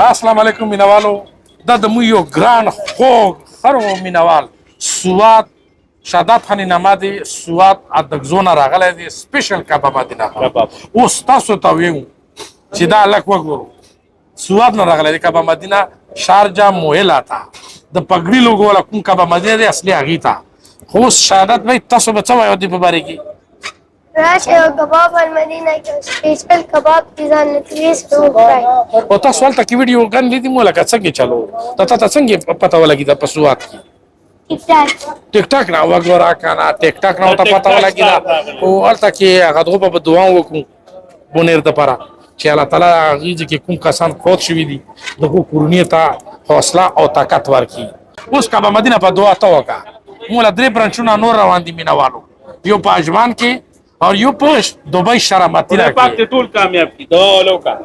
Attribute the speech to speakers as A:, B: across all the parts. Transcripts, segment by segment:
A: السلام علیکم مینوالو دا د مو یو ګران خوږ خرو مینوال سوات شاداب خان نمادي سوات ادګزونه راغلی دی سپیشل کباب مدینه اوس تاسو ته ویو چې دا لک وګورو سوات نه راغلی دی کباب مدینه شارجه موهلا ته د پګړی لوګو ولا کوم کباب مدینه دی اصلي هغې ته خو اوس شهادت بھائی تاسو به څه وایو دې په باره کې
B: راشه کباب المدینه کې سپیشل کباب دي ځان ټیسټ وکړئ
A: او تاسو هلته کې ویډیو ګان لیدې مو لکه څنګه چلو ته څنګه پته ولګېده په سوات کې ټیک ټاک نه وګوره کنه ټیک ټاک نه ته پته ولګېده او هلته کې هغه دغه په دعا وکړو بونیر دپاره چې الله تعالی هغې کې کوم کسان فوت شوي دي دغو کورنۍ ته حوصله او طاقت ورکړي اوس کباب مدینه په دعا ته وکړه مو له 3 برانچونه نور روان دي مینوالو یو په اجمان کې اور یو پوش دبئی شرم مدینه
C: پاک ته ټول کامیاب کی دعا ولوکا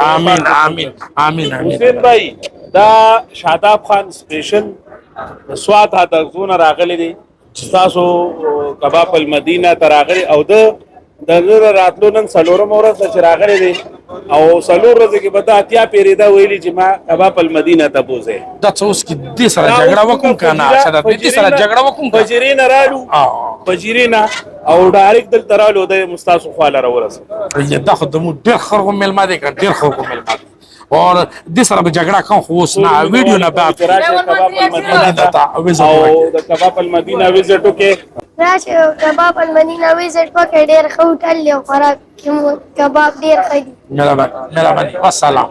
A: آمین آمین آمین
C: حسین بھائی دا شاداب خان سپیشل سوات هدا زونه راغلی دي تاسو کباب المدینه تراغلی او د راتلو نن سلورم ورځ چې راغلی دي او سلور ورځ کې به دا اتیا پیریدا ویلي چې ما کباب المدینه ته بوزه
A: دا څه اوس کې دې سره جګړه وکوم کنه شاده دې سره جګړه وکوم
C: بجرینا رالو بجرینا او ډایرکټ دل ترالو د مستاسو خواله راورسه
A: دا خو د مو ډېر خرغو ملما دي کنه ډېر خرغو ملما دي اور دې سره به جګړه کوم خو اوس نه ویډیو نه بعد
C: کباب المدینه ته او د کباب المدینه ویزټ وکړه
B: راشه کباب المدینه ویزټ وکړئ ډېر ښه هوټل دی او خوراک کباب ډېر ښه دي
A: مهرباني والسلام